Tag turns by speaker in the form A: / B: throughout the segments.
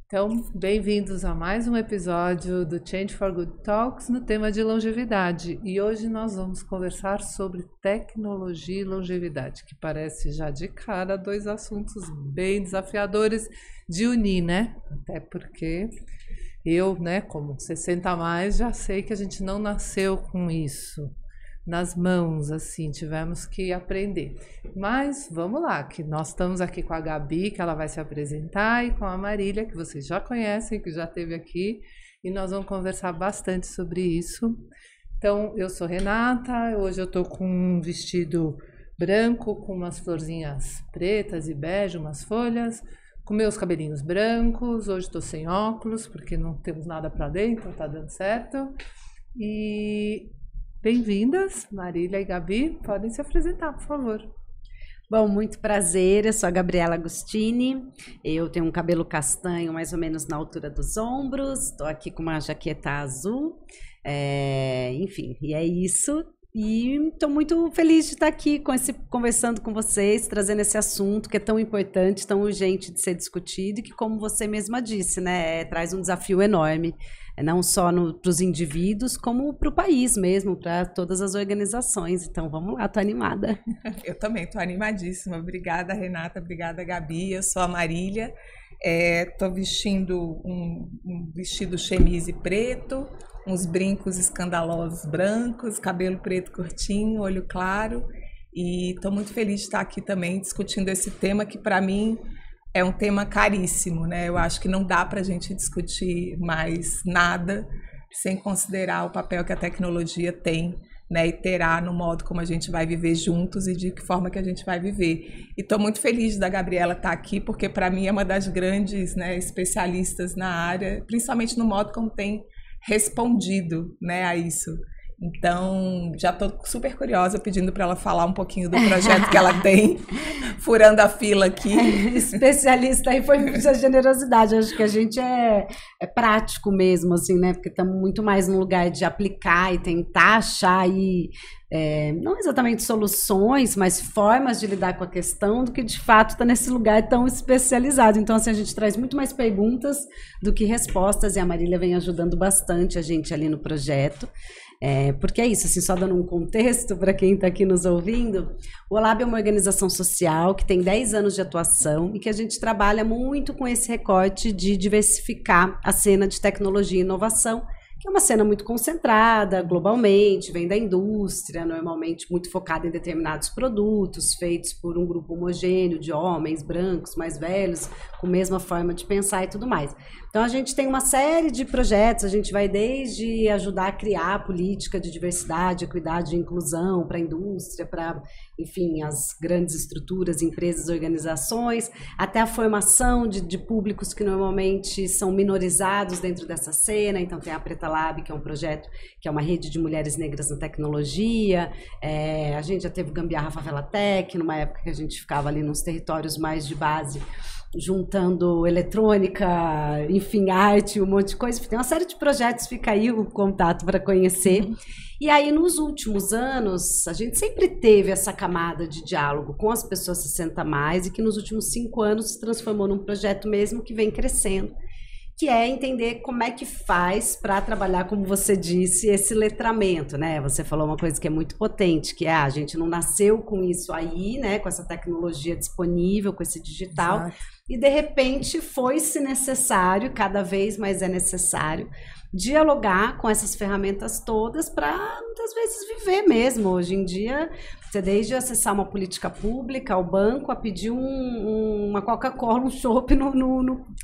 A: Então, bem-vindos a mais um episódio do Change for Good Talks no tema de longevidade. E hoje nós vamos conversar sobre tecnologia e longevidade, que parece já de cara dois assuntos bem desafiadores de unir, né? Até porque eu, como 60 a mais, já sei que a gente não nasceu com isso nas mãos, assim, tivemos que aprender. Mas vamos lá, que nós estamos aqui com a Gabi, que ela vai se apresentar, e com a Marília, que vocês já conhecem, que já esteve aqui, e nós vamos conversar bastante sobre isso. Então, eu sou Renata, hoje eu estou com um vestido branco, com umas florzinhas pretas e bege, umas folhas, com meus cabelinhos brancos, hoje estou sem óculos, porque não temos nada para dentro, tá dando certo. E bem-vindas, Marília e Gabi, podem se apresentar, por favor.
B: Bom, muito prazer, eu sou a Gabriela Agostini, eu tenho um cabelo castanho mais ou menos na altura dos ombros, estou aqui com uma jaqueta azul, enfim, e é isso. E estou muito feliz de estar aqui conversando com vocês, trazendo esse assunto que é tão importante, tão urgente de ser discutido e que, como você mesma disse, né, traz um desafio enorme, não só para os indivíduos, como para o país mesmo, para todas as organizações. Então, vamos lá, estou animada.
C: Eu também estou animadíssima. Obrigada, Renata. Obrigada, Gabi. Eu sou a Marília. Estou vestindo um vestido chemise preto, uns brincos escandalosos brancos, cabelo preto curtinho, olho claro. E estou muito feliz de estar aqui também discutindo esse tema que, para mim, é um tema caríssimo, né? Eu acho que não dá para a gente discutir mais nada sem considerar o papel que a tecnologia tem, né, e terá no modo como a gente vai viver juntos e de que forma que a gente vai viver. E estou muito feliz da Gabriela estar aqui, porque para mim é uma das grandes, né, especialistas na área, principalmente no modo como tem respondido, né, a isso. Então, já estou super curiosa, pedindo para ela falar um pouquinho do projeto que ela tem, furando a fila aqui.
B: Especialista aí foi muita generosidade, acho que a gente é prático mesmo, assim, né? Porque estamos muito mais no lugar de aplicar e tentar achar aí, não exatamente soluções, mas formas de lidar com a questão do que de fato está nesse lugar tão especializado. Então, assim, a gente traz muito mais perguntas do que respostas e a Marília vem ajudando bastante a gente ali no projeto. Porque é isso, assim, só dando um contexto para quem está aqui nos ouvindo, o OLAB é uma organização social que tem 10 anos de atuação e que a gente trabalha muito com esse recorte de diversificar a cena de tecnologia e inovação, que é uma cena muito concentrada globalmente, vem da indústria, normalmente muito focada em determinados produtos, feitos por um grupo homogêneo de homens brancos, mais velhos, com a mesma forma de pensar e tudo mais. Então a gente tem uma série de projetos, a gente vai desde ajudar a criar política de diversidade, equidade e inclusão para a indústria, para, enfim, as grandes estruturas, empresas, organizações, até a formação de públicos que normalmente são minorizados dentro dessa cena. Então tem a Preta Lab, que é um projeto que é uma rede de mulheres negras na tecnologia. A gente já teve Gambiarra Favela Tech, numa época que a gente ficava ali nos territórios mais de base, juntando eletrônica, enfim, arte, um monte de coisa. Tem uma série de projetos, fica aí o contato para conhecer. E aí, nos últimos anos, a gente sempre teve essa camada de diálogo com as pessoas 60 a mais e que nos últimos 5 anos se transformou num projeto mesmo que vem crescendo, que é entender como é que faz para trabalhar, como você disse, esse letramento, né? Você falou uma coisa que é muito potente, que é a gente não nasceu com isso aí, né? Com essa tecnologia disponível, com esse digital. Exato. E de repente foi-se necessário, cada vez mais é necessário, dialogar com essas ferramentas todas para, muitas vezes, viver mesmo. Hoje em dia, você desde acessar uma política pública, ao banco, a pedir uma Coca-Cola, um chopp,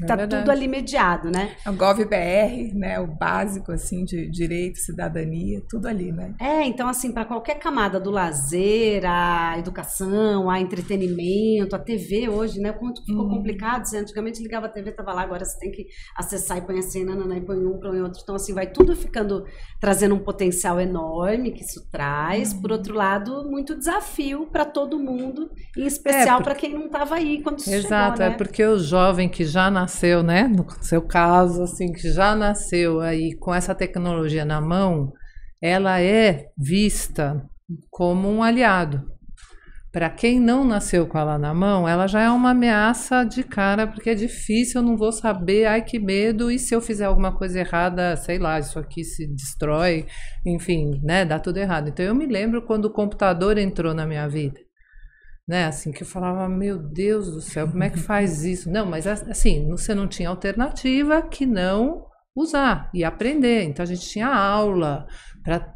B: tá tudo ali mediado, né?
C: O GovBR, né, o básico, assim, de direito, cidadania, tudo ali, né?
B: Então, assim, para qualquer camada do lazer, a educação, a entretenimento, a TV hoje, né, quanto ficou complicado, você antigamente ligava a TV, tava lá, agora você tem que acessar e põe assim, e põe um, põe outro. Então, assim, vai tudo ficando, trazendo um potencial enorme que isso traz. Por outro lado, muito desafio para todo mundo, em especial para quem não estava aí quando isso
A: Exato,
B: chegou, né?
A: Porque o jovem que já nasceu, né, no seu caso, assim, que já nasceu aí com essa tecnologia na mão, ela é vista como um aliado. para quem não nasceu com ela na mão, ela já é uma ameaça de cara, porque é difícil, eu não vou saber, ai que medo, e se eu fizer alguma coisa errada, sei lá, isso aqui se destrói, enfim, né, dá tudo errado. Então eu me lembro quando o computador entrou na minha vida, né, assim, que eu falava, meu Deus do céu, como é que faz isso? Não, mas assim, você não tinha alternativa que não usar e aprender. Então a gente tinha aula,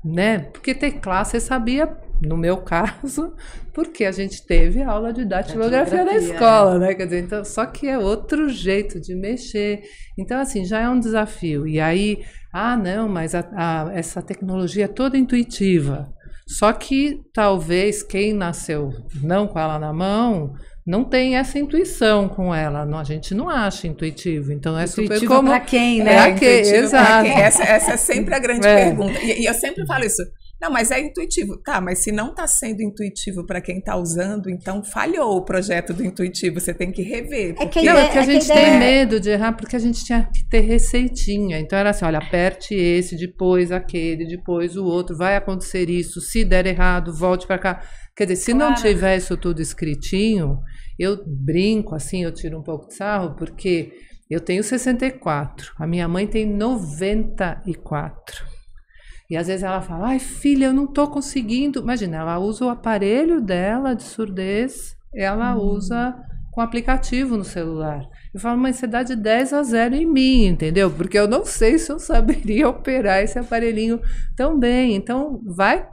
A: né, porque teclar você sabia, no meu caso, porque a gente teve aula de datilografia na escola, né? Quer dizer, então, só que é outro jeito de mexer. Então, assim, já é um desafio. E aí, não, mas essa tecnologia é toda intuitiva. Só que talvez quem nasceu não com ela na mão não tem essa intuição com ela. Não, a gente não acha intuitivo. Então é
B: intuitivo
A: super comum.
B: Para quem, né?
A: Exato.
C: Essa é sempre a grande pergunta. E eu sempre falo isso. Não, mas é intuitivo. Tá, mas se não está sendo intuitivo para quem está usando, então falhou o projeto do intuitivo. Você tem que rever.
A: Porque a gente tem medo de errar, porque a gente tinha que ter receitinha. Então era assim, olha, aperte esse, depois aquele, depois o outro. Vai acontecer isso. Se der errado, volte para cá. Quer dizer, se não tiver isso tudo escritinho, eu brinco assim, eu tiro um pouco de sarro, porque eu tenho 64. A minha mãe tem 94. E às vezes ela fala, ai filha, eu não tô conseguindo. Imagina, ela usa o aparelho dela de surdez, ela usa com aplicativo no celular. Eu falo, mãe, você dá de 10-0 em mim, entendeu? Porque eu não sei se eu saberia operar esse aparelhinho tão bem. Então, vai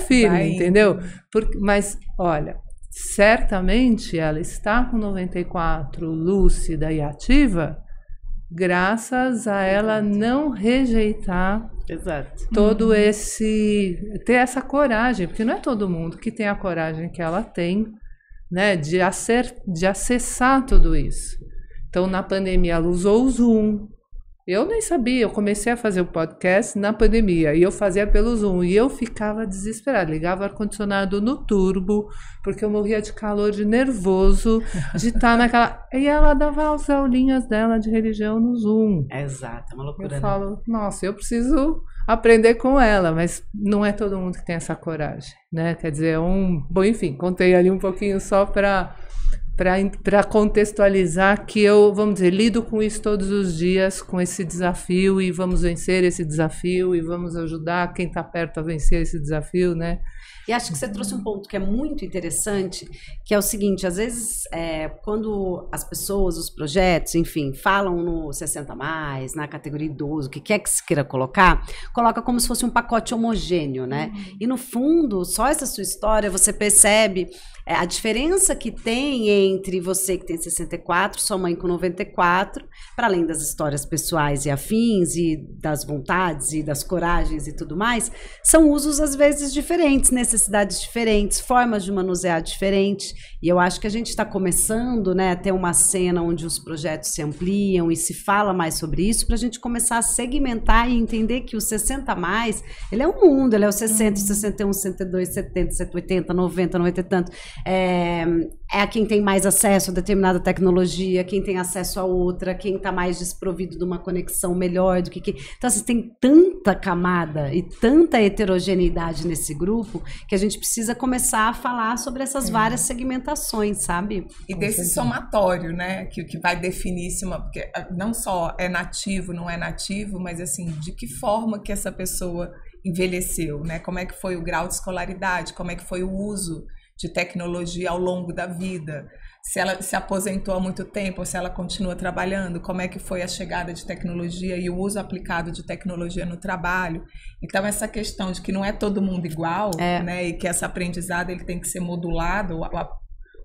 A: firme, entendeu? Mas, olha, certamente ela está com 94, lúcida e ativa, graças a ela não rejeitar todo ter essa coragem, porque não é todo mundo que tem a coragem que ela tem, né, de acessar tudo isso. Então, na pandemia, ela usou o Zoom. Eu nem sabia, eu comecei a fazer o podcast na pandemia, e eu fazia pelo Zoom, e eu ficava desesperada, ligava o ar-condicionado no turbo, porque eu morria de calor, de nervoso, de estar naquela... E ela dava as aulinhas dela de religião no Zoom.
B: Exato, é uma loucura,
A: eu falo, nossa, eu preciso aprender com ela, mas não é todo mundo que tem essa coragem, né? Quer dizer, bom, enfim, contei ali um pouquinho só para contextualizar que eu, vamos dizer, lido com isso todos os dias, com esse desafio, e vamos vencer esse desafio, e vamos ajudar quem está perto a vencer esse desafio, né?
B: E acho que você trouxe um ponto que é muito interessante, que é o seguinte, às vezes, quando as pessoas, os projetos, enfim, falam no 60+, na categoria idoso, o que quer que se queira coloca como se fosse um pacote homogêneo, né? E no fundo, só essa sua história, você percebe a diferença que tem entre você que tem 64, sua mãe com 94, para além das histórias pessoais e afins, e das vontades e das coragens e tudo mais, são usos às vezes diferentes, necessidades diferentes, formas de manusear diferentes. E eu acho que a gente está começando, né, a ter uma cena onde os projetos se ampliam e se fala mais sobre isso, para a gente começar a segmentar e entender que o 60+, ele é um mundo, ele é o 60, 61, 62, 70, 180, 90, 90 e tanto. É a quem tem mais acesso a determinada tecnologia, quem tem acesso a outra, quem está mais desprovido de uma conexão melhor do que... Então, assim, tem tanta camada e tanta heterogeneidade nesse grupo que a gente precisa começar a falar sobre essas várias segmentações, sabe?
C: E desse somatório, né, que vai definir se porque não só é nativo, não é nativo, mas assim, de que forma que essa pessoa envelheceu, né? Como é que foi o grau de escolaridade, como é que foi o uso de tecnologia ao longo da vida, se ela se aposentou há muito tempo, ou se ela continua trabalhando, como é que foi a chegada de tecnologia e o uso aplicado de tecnologia no trabalho. Então, essa questão de que não é todo mundo igual, né, e que esse aprendizado ele tem que ser modulado,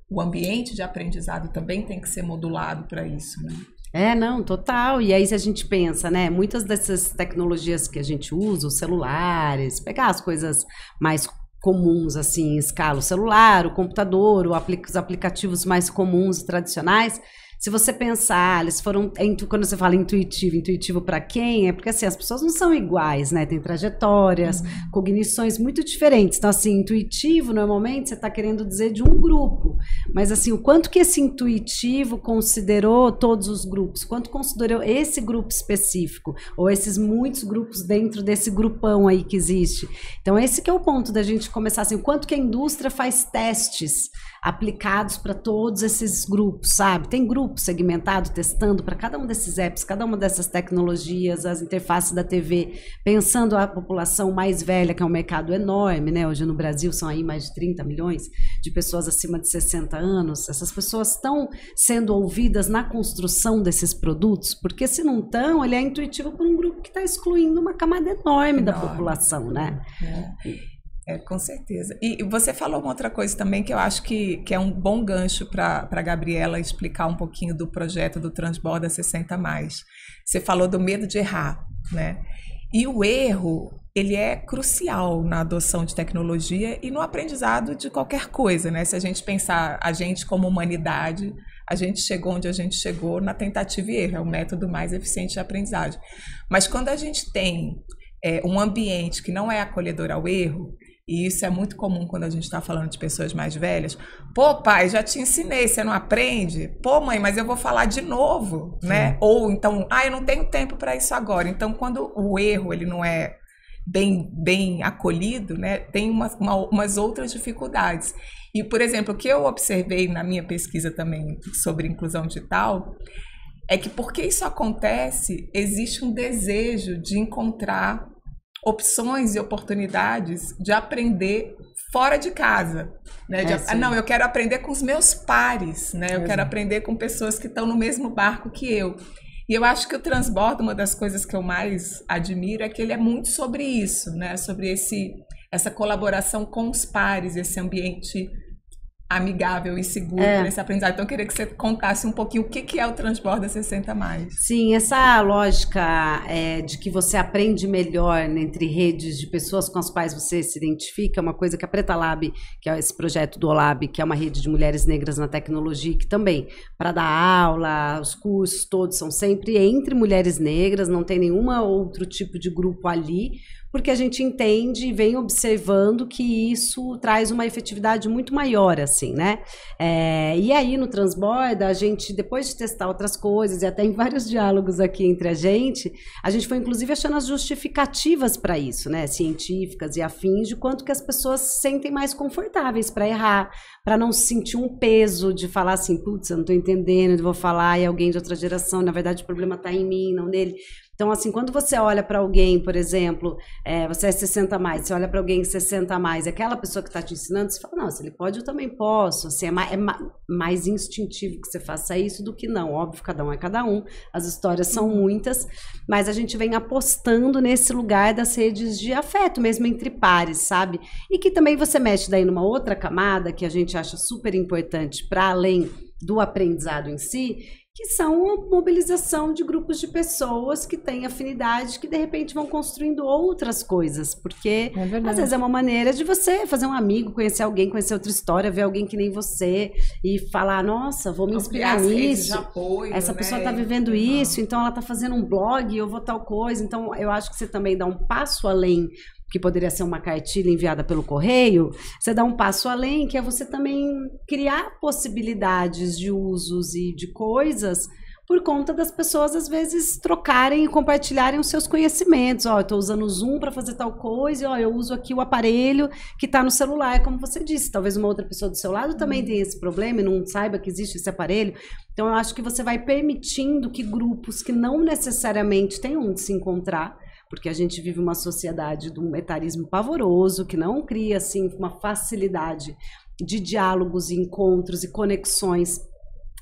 C: o ambiente de aprendizado também tem que ser modulado para isso, né?
B: Não, total. E aí, se a gente pensa, né, muitas dessas tecnologias que a gente usa, os celulares, pegar as coisas mais comuns, assim, em escala, o celular, o computador, os aplicativos mais comuns e tradicionais, se você pensar, eles foram, quando você fala intuitivo para quem? É porque assim, as pessoas não são iguais, né? Tem trajetórias, cognições muito diferentes. Então assim, intuitivo, normalmente, você está querendo dizer de um grupo. Mas assim, o quanto que esse intuitivo considerou todos os grupos? Quanto considerou esse grupo específico? Ou esses muitos grupos dentro desse grupão aí que existe? Então esse que é o ponto da gente começar assim, o quanto que a indústria faz testes aplicados para todos esses grupos, sabe? Tem grupo segmentado, testando para cada um desses apps, cada uma dessas tecnologias, as interfaces da TV, pensando a população mais velha, que é um mercado enorme, né? Hoje no Brasil são aí mais de 30 milhões de pessoas acima de 60 anos. Essas pessoas estão sendo ouvidas na construção desses produtos, porque se não estão, ele é intuitivo por um grupo que está excluindo uma camada enorme da população, né?
C: Com certeza. E você falou uma outra coisa também que eu acho que é um bom gancho para a Gabriela explicar um pouquinho do projeto do Transborda 60+. Você falou do medo de errar, né? E o erro, ele é crucial na adoção de tecnologia e no aprendizado de qualquer coisa, né? Se a gente pensar a gente como humanidade, a gente chegou onde a gente chegou na tentativa e erro, é o método mais eficiente de aprendizagem. Mas quando a gente tem um ambiente que não é acolhedor ao erro, e isso é muito comum quando a gente está falando de pessoas mais velhas. Pô, pai, já te ensinei, você não aprende? Pô, mãe, mas eu vou falar de novo, né? Ou então, eu não tenho tempo para isso agora. Então, quando o erro ele não é bem acolhido, né, tem umas outras dificuldades. E, por exemplo, o que eu observei na minha pesquisa também sobre inclusão digital é que, porque isso acontece, existe um desejo de encontrar opções e oportunidades de aprender fora de casa, né? Não, eu quero aprender com os meus pares, né? Eu quero aprender com pessoas que estão no mesmo barco que eu. E eu acho que o Transborda, uma das coisas que eu mais admiro é que ele é muito sobre isso, né? Sobre essa colaboração com os pares, esse ambiente amigável e seguro para esse aprendizado. Então, eu queria que você contasse um pouquinho o que é o Transborda 60+.
B: Sim, essa lógica de que você aprende melhor entre redes de pessoas com as quais você se identifica, é uma coisa que a Preta Lab, que é esse projeto do OLAB, que é uma rede de mulheres negras na tecnologia, que também, para dar aula, os cursos todos são sempre entre mulheres negras, não tem nenhum outro tipo de grupo ali, porque a gente entende e vem observando que isso traz uma efetividade muito maior, assim, né? E aí, no Transborda, a gente, depois de testar outras coisas, e até em vários diálogos aqui entre a gente foi, inclusive, achando as justificativas para isso, né? Científicas e afins, de quanto que as pessoas se sentem mais confortáveis para errar, para não sentir um peso de falar assim, putz, eu não estou entendendo, eu vou falar, e alguém de outra geração, na verdade, o problema está em mim, não nele. Então, assim, quando você olha para alguém, por exemplo, você é 60+, você olha para alguém 60+, aquela pessoa que está te ensinando, você fala, não, se ele pode, eu também posso. Assim, é mais instintivo que você faça isso do que não. Óbvio, cada um é cada um, as histórias são muitas, mas a gente vem apostando nesse lugar das redes de afeto, mesmo entre pares, sabe? E que também você mexe daí numa outra camada que a gente acha super importante para além do aprendizado em si, que são a mobilização de grupos de pessoas que têm afinidade, que de repente vão construindo outras coisas, porque às vezes é uma maneira de você fazer um amigo, conhecer alguém, conhecer outra história, ver alguém que nem você e falar, nossa, vou me inspirar nisso,
C: apoio,
B: essa pessoa está vivendo isso, então ela está fazendo um blog, eu vou tal coisa, então eu acho que você também dá um passo além, que poderia ser uma cartilha enviada pelo correio, você dá um passo além, que é você também criar possibilidades de usos e de coisas por conta das pessoas, às vezes, trocarem e compartilharem os seus conhecimentos. Eu estou usando o Zoom para fazer tal coisa, eu uso aqui o aparelho que está no celular, como você disse. Talvez uma outra pessoa do seu lado também tenha esse problema e não saiba que existe esse aparelho. Então, eu acho que você vai permitindo que grupos que não necessariamente têm onde se encontrar, porque a gente vive uma sociedade de um etarismo pavoroso, que não cria, assim, uma facilidade de diálogos, encontros e conexões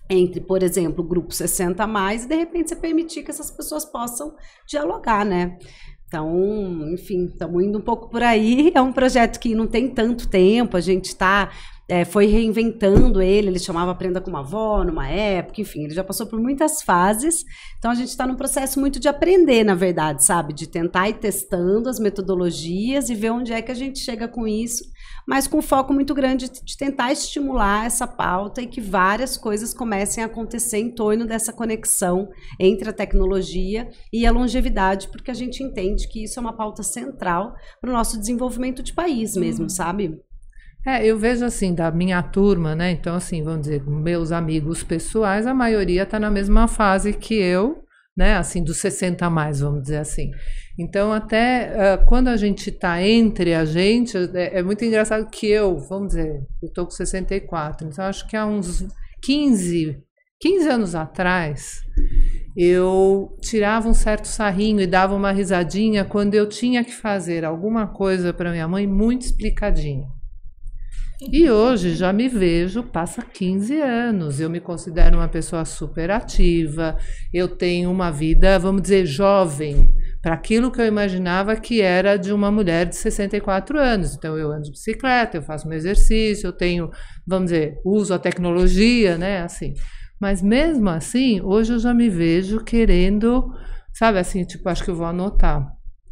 B: entre, por exemplo, o grupo 60+, e de repente você permitir que essas pessoas possam dialogar, né? Então, enfim, estamos indo um pouco por aí. É um projeto que não tem tanto tempo, a gente foi reinventando ele chamava Aprenda com uma Avó, numa época, enfim, ele já passou por muitas fases, então a gente está num processo muito de aprender, na verdade, sabe, de tentar ir testando as metodologias e ver onde é que a gente chega com isso, mas com foco muito grande de tentar estimular essa pauta e que várias coisas comecem a acontecer em torno dessa conexão entre a tecnologia e a longevidade, porque a gente entende que isso é uma pauta central para o nosso desenvolvimento de país mesmo, sabe?
A: Eu vejo assim, da minha turma, né? Então, assim, vamos dizer, meus amigos pessoais, a maioria está na mesma fase que eu, né? Assim, dos 60 a mais, vamos dizer assim. Então, até quando a gente está entre a gente, é muito engraçado que vamos dizer, eu estou com 64, então acho que há uns 15 anos atrás, eu tirava um certo sarrinho e dava uma risadinha quando eu tinha que fazer alguma coisa para minha mãe muito explicadinha. E hoje já me vejo, passa 15 anos, eu me considero uma pessoa super ativa, eu tenho uma vida, vamos dizer, jovem, para aquilo que eu imaginava que era de uma mulher de 64 anos. Então eu ando de bicicleta, eu faço meu exercício, eu tenho, vamos dizer, uso a tecnologia, né, assim. Mas mesmo assim, hoje eu já me vejo querendo, sabe, assim, tipo, acho que eu vou anotar.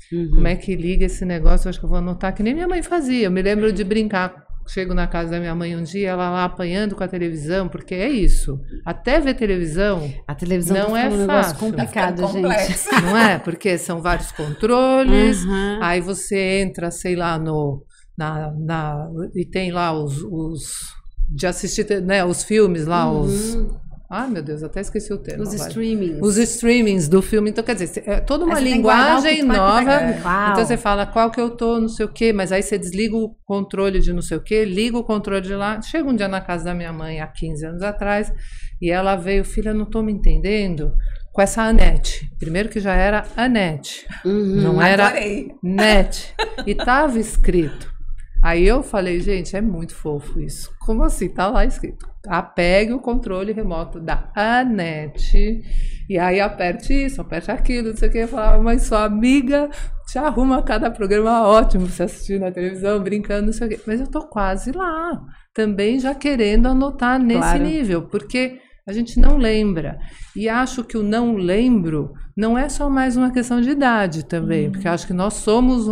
A: Como é que liga esse negócio, acho que eu vou anotar, que nem minha mãe fazia. Eu me lembro de brincar. Chego na casa da minha mãe um dia, ela lá apanhando com a televisão, porque é isso. Até ver televisão,
B: a televisão
A: não é
B: um negócio
A: fácil.
B: complicado, gente.
A: Não é? Porque são vários controles, aí você entra, sei lá, e tem lá os de assistir, né, os filmes lá, Ai, meu Deus, até esqueci o termo.
B: Os streamings.
A: Os streamings do filme. Então, quer dizer, é toda uma linguagem nova. Então, você fala qual que eu tô, não sei o quê, mas aí você desliga o controle de não sei o quê, liga o controle de lá. Chega um dia na casa da minha mãe, há 15 anos atrás, e ela veio, filha, não tô me entendendo, com essa Anete. Primeiro que já era Anete. Não era Net. E tava escrito. Aí eu falei, gente, é muito fofo isso. Como assim? Tá lá escrito. Apegue o controle remoto da Anete e aí aperte isso, aperte aquilo, não sei o que. Eu falava, mas sua amiga te arruma cada programa ótimo, você assistir na televisão, brincando, não sei o que. Mas eu tô quase lá, também já querendo anotar nesse nível, porque a gente não lembra. E acho que o não lembro não é só mais uma questão de idade também, porque acho que nós somos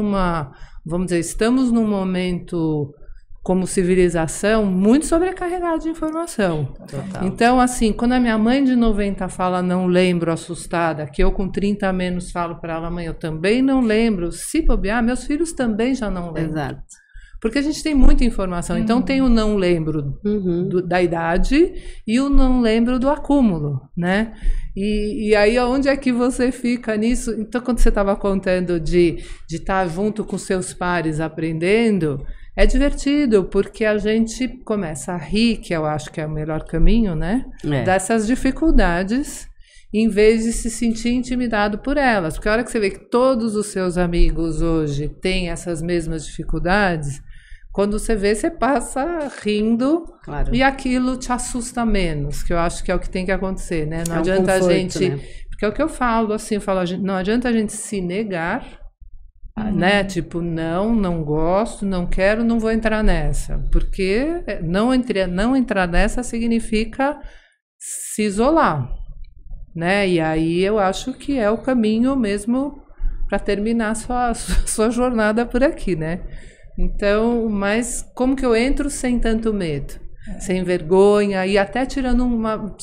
A: vamos dizer, estamos num momento como civilização muito sobrecarregado de informação. Total. Então, assim, quando a minha mãe de 90 fala não lembro, assustada, que eu com 30 a menos falo para ela, mãe, eu também não lembro, se bobear, meus filhos também já não lembram.
B: Exato.
A: Porque a gente tem muita informação. Então, tem o não lembro da idade e o não lembro do acúmulo, né? E aí, onde é que você fica nisso? Então, quando você estava contando de estar junto com seus pares aprendendo, é divertido, porque a gente começa a rir, que eu acho que é o melhor caminho, né? Dessas dificuldades, em vez de se sentir intimidado por elas. Porque a hora que você vê que todos os seus amigos hoje têm essas mesmas dificuldades, quando você vê, você passa rindo e aquilo te assusta menos, que eu acho que é o que tem que acontecer, né? Não adianta a gente... Né? Porque é o que eu falo, assim, não adianta a gente se negar, né? Tipo, não gosto, não quero, não vou entrar nessa. Porque não entrar nessa significa se isolar, né? E aí eu acho que é o caminho mesmo para terminar sua jornada por aqui, né? Então, mas como que eu entro sem tanto medo? Sem vergonha e até tirando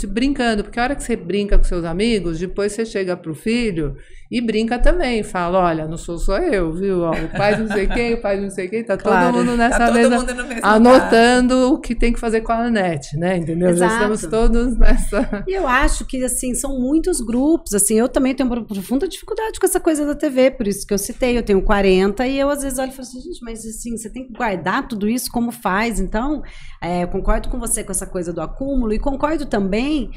A: brincando, porque a hora que você brinca com seus amigos, depois você chega pro filho e brinca também, fala, olha, não sou só eu, viu? Ó, o pai não sei quem, o pai não sei quem, tá todo mundo nessa mesa anotando o que tem que fazer com a Anete, né? Entendeu?
B: Exato.
A: Já estamos todos nessa...
B: E eu acho que, assim, são muitos grupos, assim, eu também tenho uma profunda dificuldade com essa coisa da TV, por isso que eu citei, eu tenho 40 e eu às vezes olho e falo assim, gente, mas assim, você tem que guardar tudo isso, como faz? Então, eu concordo com você com essa coisa do acúmulo e concordo também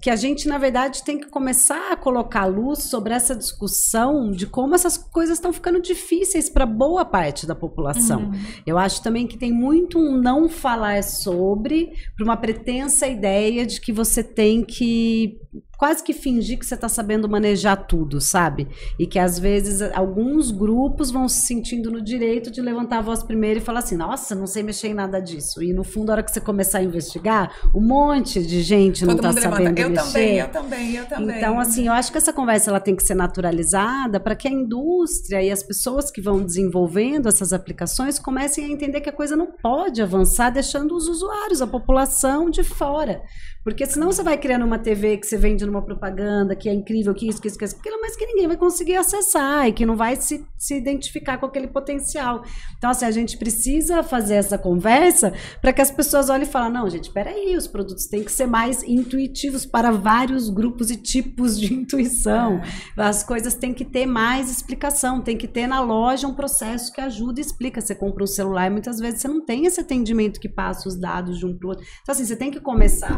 B: que a gente, na verdade, tem que começar a colocar luz sobre essa discussão de como essas coisas estão ficando difíceis para boa parte da população. Eu acho também que tem muito um não falar sobre, para uma pretensa ideia de que você tem que quase que fingir que você está sabendo manejar tudo, sabe? E que às vezes alguns grupos vão se sentindo no direito de levantar a voz primeiro e falar assim, nossa, não sei mexer em nada disso. E no fundo, a hora que você começar a investigar, um monte de gente não está sabendo mexer.
C: Eu também.
B: Então, assim, eu acho que essa conversa ela tem que ser naturalizada para que a indústria e as pessoas que vão desenvolvendo essas aplicações comecem a entender que a coisa não pode avançar deixando os usuários, a população de fora. Porque senão você vai criando uma TV que você vende numa propaganda, que é incrível, que isso, aquilo, mas que ninguém vai conseguir acessar e que não vai se identificar com aquele potencial. Então, assim, a gente precisa fazer essa conversa para que as pessoas olhem e falem, não, gente, peraí, os produtos têm que ser mais intuitivos para vários grupos e tipos de intuição. As coisas têm que ter mais explicação, tem que ter na loja um processo que ajuda e explica. Você compra um celular e muitas vezes você não tem esse atendimento que passa os dados de um para o outro. Então, assim, você tem que começar...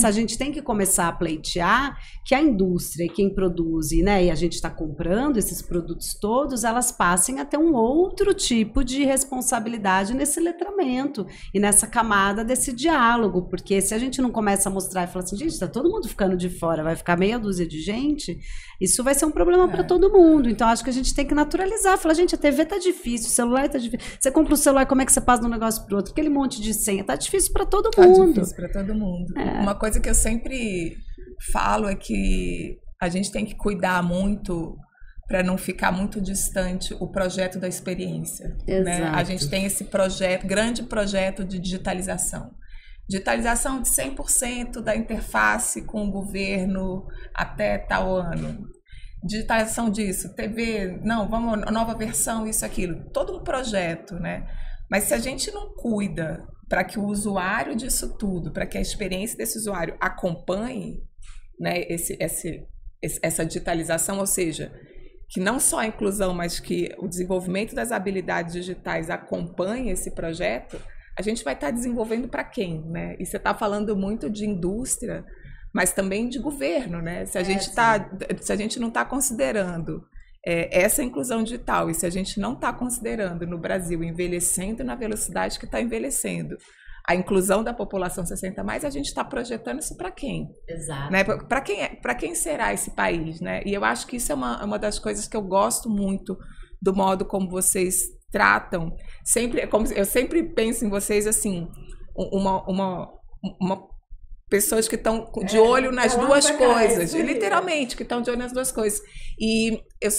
B: a gente tem que começar a pleitear que a indústria, quem produz, né, e a gente está comprando esses produtos todos, elas passem a ter um outro tipo de responsabilidade nesse letramento e nessa camada desse diálogo, porque se a gente não começa a mostrar e falar assim, gente, está todo mundo ficando de fora, vai ficar meia dúzia de gente, isso vai ser um problema para todo mundo. Então, acho que a gente tem que naturalizar, falar, gente, a TV tá difícil, o celular tá difícil, você compra um celular, como é que você passa de um negócio para o outro? Aquele monte de senha, tá difícil para todo mundo.
C: Tá difícil para todo mundo. Uma coisa que eu sempre falo é que a gente tem que cuidar muito para não ficar muito distante o projeto da experiência. Né? A gente tem esse grande projeto de digitalização. Digitalização de 100% da interface com o governo até tal ano. Digitalização disso, TV, não, vamos, nova versão, isso, aquilo. Todo um projeto, né? Mas se a gente não cuida para que o usuário disso tudo, para que a experiência desse usuário acompanhe, né, essa digitalização, ou seja, que não só a inclusão, mas que o desenvolvimento das habilidades digitais acompanhe esse projeto, a gente vai estar desenvolvendo para quem, né? E você está falando muito de indústria, mas também de governo, né? Se a gente não está considerando essa inclusão digital, e se a gente não está considerando no Brasil envelhecendo na velocidade que está envelhecendo, a inclusão da população 60+, a gente está projetando isso para quem?
B: Exato.
C: Né? Para quem será esse país? Né? E eu acho que isso é uma das coisas que eu gosto muito do modo como vocês tratam. Eu sempre penso em vocês assim, pessoas que estão de olho nas duas coisas, literalmente, que estão de olho nas duas coisas. E eu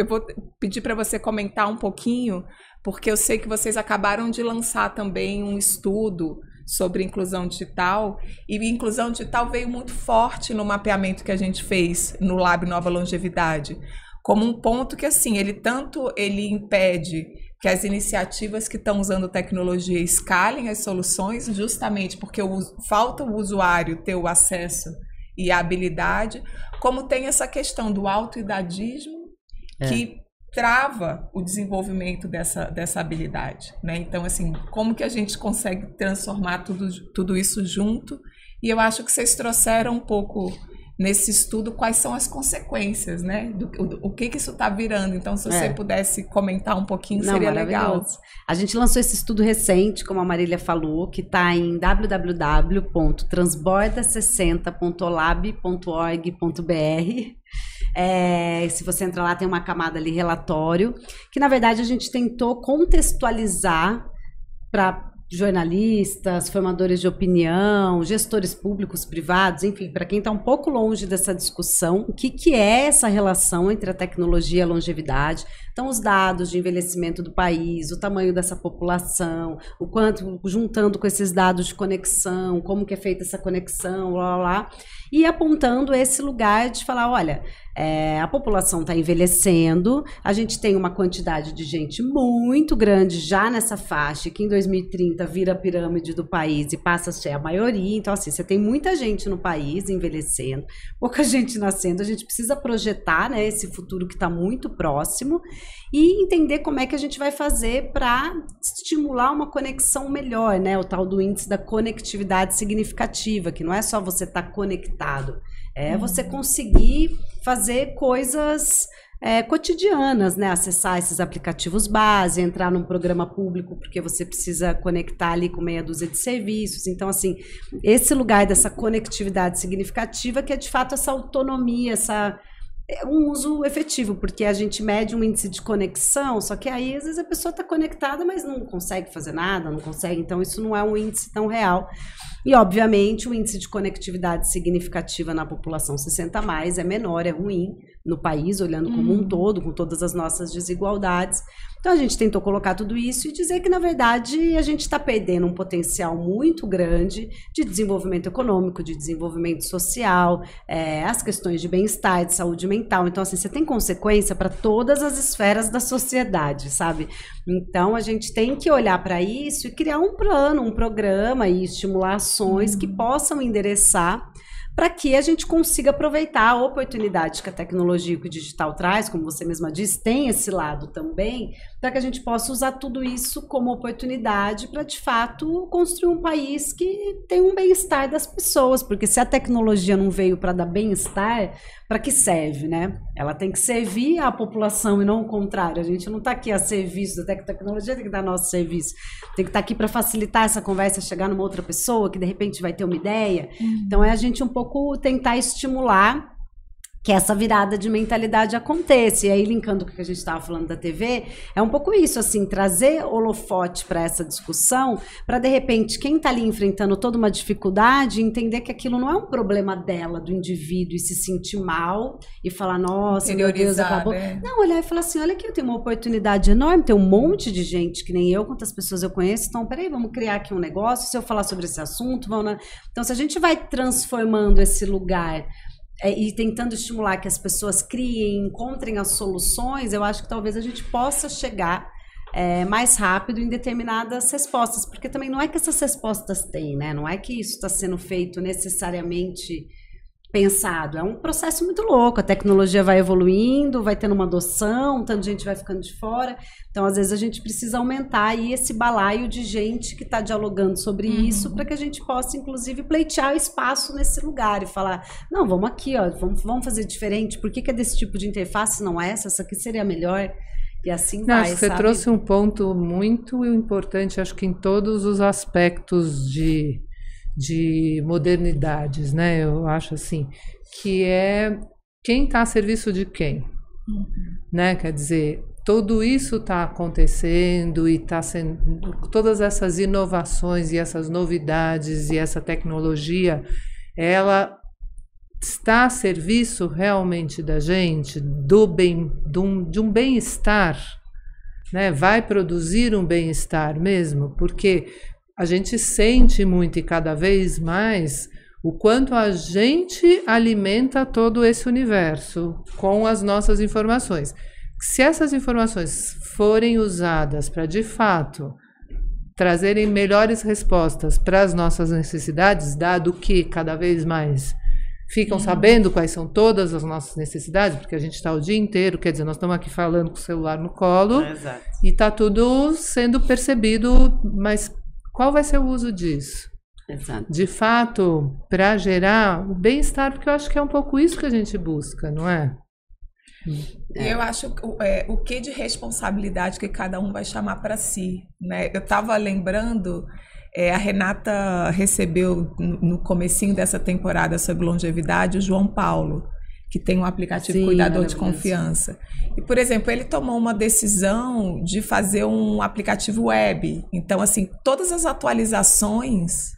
C: vou pedir para você comentar um pouquinho, porque eu sei que vocês acabaram de lançar também um estudo sobre inclusão digital, e inclusão digital veio muito forte no mapeamento que a gente fez no Lab Nova Longevidade, como um ponto que, assim, ele impede que as iniciativas que estão usando tecnologia escalem as soluções, justamente porque falta o usuário ter o acesso e a habilidade, como tem essa questão do autoidadismo que trava o desenvolvimento dessa habilidade, né? Então, assim, como que a gente consegue transformar tudo isso junto? E eu acho que vocês trouxeram um pouco nesse estudo quais são as consequências, né? O que isso está virando. Então, se você pudesse comentar um pouquinho, seria legal.
B: A gente lançou esse estudo recente, como a Marília falou, que está em www.transborda60.olab.org.br. Se você entrar lá, tem uma camada ali, relatório, que na verdade a gente tentou contextualizar para jornalistas, formadores de opinião, gestores públicos, privados, enfim, para quem está um pouco longe dessa discussão, o que é essa relação entre a tecnologia e a longevidade. Então, os dados de envelhecimento do país, o tamanho dessa população, o quanto, juntando com esses dados de conexão, como que é feita essa conexão, blá, blá, blá, e apontando esse lugar de falar, olha, a população está envelhecendo, a gente tem uma quantidade de gente muito grande já nessa faixa, que em 2030 vira a pirâmide do país e passa a ser a maioria. Então, assim, você tem muita gente no país envelhecendo, pouca gente nascendo, a gente precisa projetar, né, esse futuro que está muito próximo e entender como é que a gente vai fazer para estimular uma conexão melhor, né, o tal do índice da conectividade significativa, que não é só você estar conectado, É você conseguir fazer coisas cotidianas, né? Acessar esses aplicativos base, entrar num programa público, porque você precisa conectar ali com meia dúzia de serviços. Então, assim, esse lugar dessa conectividade significativa que é, de fato, essa autonomia, um uso efetivo, porque a gente mede um índice de conexão, só que aí, às vezes, a pessoa está conectada, mas não consegue fazer nada, não consegue. Então, isso não é um índice tão real. E, obviamente, o índice de conectividade significativa na população 60+, é menor, é ruim no país, olhando como um todo, com todas as nossas desigualdades. Então, a gente tentou colocar tudo isso e dizer que, na verdade, a gente está perdendo um potencial muito grande de desenvolvimento econômico, de desenvolvimento social, as questões de bem-estar, de saúde mental. Então, assim, você tem consequência para todas as esferas da sociedade, sabe? Então, a gente tem que olhar para isso e criar um plano, um programa e estimular ações que possam endereçar para que a gente consiga aproveitar a oportunidade que a tecnologia e o digital traz, como você mesma disse, tem esse lado também, para que a gente possa usar tudo isso como oportunidade para, de fato, construir um país que tem um bem-estar das pessoas, porque se a tecnologia não veio para dar bem-estar, para que serve, né? Ela tem que servir à população e não o contrário. A gente não está aqui a serviço da tecnologia, tem que dar nosso serviço. Tem que estar aqui para facilitar essa conversa, chegar numa outra pessoa que de repente vai ter uma ideia. Então é a gente um pouco tentar estimular que essa virada de mentalidade aconteça. E aí, linkando com o que a gente estava falando da TV, é um pouco isso, assim, trazer holofote para essa discussão, para, de repente, quem está ali enfrentando toda uma dificuldade, entender que aquilo não é um problema dela, do indivíduo, e se sentir mal, e falar, nossa, meu Deus, acabou. Não, olhar e falar assim, olha aqui, eu tenho uma oportunidade enorme, tem um monte de gente, que nem eu, quantas pessoas eu conheço, então, peraí, vamos criar aqui um negócio, se eu falar sobre esse assunto, vamos... Então, se a gente vai transformando esse lugar... e tentando estimular que as pessoas criem, encontrem as soluções, eu acho que talvez a gente possa chegar mais rápido em determinadas respostas, porque também não é que essas respostas têm, né? Não é que isso está sendo feito necessariamente pensado, é um processo muito louco, a tecnologia vai evoluindo, vai tendo uma adoção, tanta gente vai ficando de fora, então às vezes a gente precisa aumentar aí esse balaio de gente que está dialogando sobre isso, para que a gente possa inclusive pleitear espaço nesse lugar e falar, não, vamos aqui, ó, vamos fazer diferente, por que é desse tipo de interface, não essa aqui seria melhor, e assim vai,
A: acho que você trouxe um ponto muito importante, acho que em todos os aspectos de modernidades, né? Eu acho assim, que é quem está a serviço de quem, né? Quer dizer, tudo isso está acontecendo e está sendo, todas essas inovações e essas novidades e essa tecnologia, ela está a serviço realmente da gente, de um bem-estar, né? Vai produzir um bem-estar mesmo, porque a gente sente muito e cada vez mais o quanto a gente alimenta todo esse universo com as nossas informações. Se essas informações forem usadas para, de fato, trazerem melhores respostas para as nossas necessidades, dado que cada vez mais ficam sabendo quais são todas as nossas necessidades, porque a gente está o dia inteiro, quer dizer, nós estamos aqui falando com o celular no colo, e está tudo sendo percebido, mas qual vai ser o uso disso?
B: Exato.
A: De fato, para gerar o bem-estar, porque eu acho que é um pouco isso que a gente busca, não é?
C: E eu acho o que de responsabilidade que cada um vai chamar para si, né? Eu estava lembrando, a Renata recebeu no comecinho dessa temporada sobre longevidade o João Paulo, que tem um aplicativo Cuidador de Confiança. E, por exemplo, ele tomou uma decisão de fazer um aplicativo web. Então, assim, todas as atualizações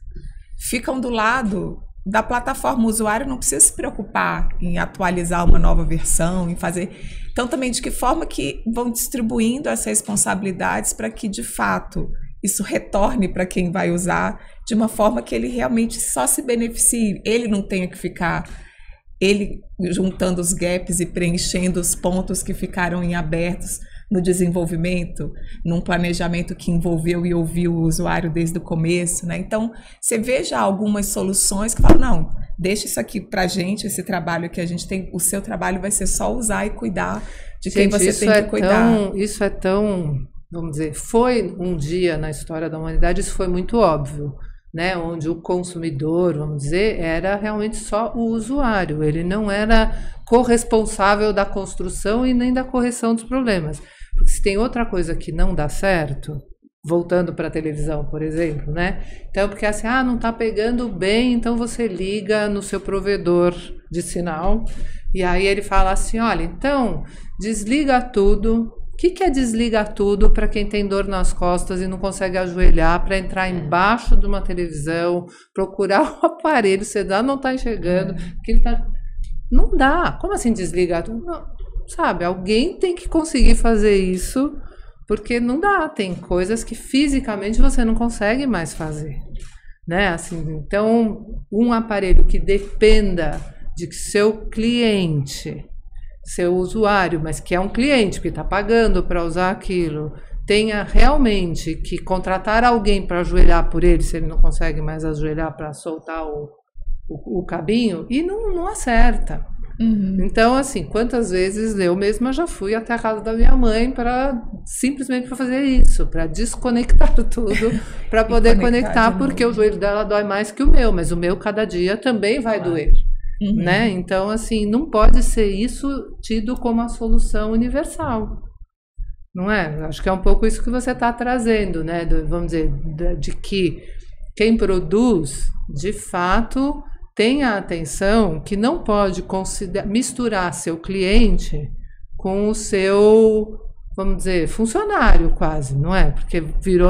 C: ficam do lado da plataforma. O usuário não precisa se preocupar em atualizar uma nova versão, em fazer... Então, também, de que forma que vão distribuindo as responsabilidades para que, de fato, isso retorne para quem vai usar de uma forma que ele realmente só se beneficie. Ele não tenha que ficar... Ele juntando os gaps e preenchendo os pontos que ficaram em abertos no desenvolvimento, num planejamento que envolveu e ouviu o usuário desde o começo, né? Então, você vê já algumas soluções que falam, não, deixa isso aqui pra gente, esse trabalho que a gente tem, o seu trabalho vai ser só usar e cuidar de quem você tem que cuidar.
A: Isso é tão, vamos dizer, foi um dia na história da humanidade, isso foi muito óbvio, né, onde o consumidor, vamos dizer, era realmente só o usuário, ele não era corresponsável da construção e nem da correção dos problemas. Porque se tem outra coisa que não dá certo, voltando para a televisão, por exemplo, né? Então, porque assim, não está pegando bem, então você liga no seu provedor de sinal, e aí ele fala assim, olha, então, desliga tudo. O que é desligar tudo para quem tem dor nas costas e não consegue ajoelhar para entrar embaixo de uma televisão, procurar o aparelho, você não está enxergando, que ele tá... Não dá. Como assim desligar tudo? Não, sabe, alguém tem que conseguir fazer isso, porque não dá. Tem coisas que fisicamente você não consegue mais fazer, né? Assim, então, um aparelho que dependa de que seu cliente, seu usuário, mas que é um cliente que está pagando para usar aquilo, tenha realmente que contratar alguém para ajoelhar por ele, se ele não consegue mais ajoelhar para soltar o cabinho, e não acerta. Então, assim, quantas vezes eu mesma já fui até a casa da minha mãe simplesmente para fazer isso, para desconectar tudo, para poder conectar, porque o joelho dela dói mais que o meu, mas o meu cada dia também vai doer. Né? Então, assim, não pode ser isso tido como a solução universal, não é? Acho que é um pouco isso que você está trazendo, né? Vamos dizer, de que quem produz, de fato, tenha atenção que não pode misturar seu cliente com o seu, vamos dizer, funcionário quase, não é? Porque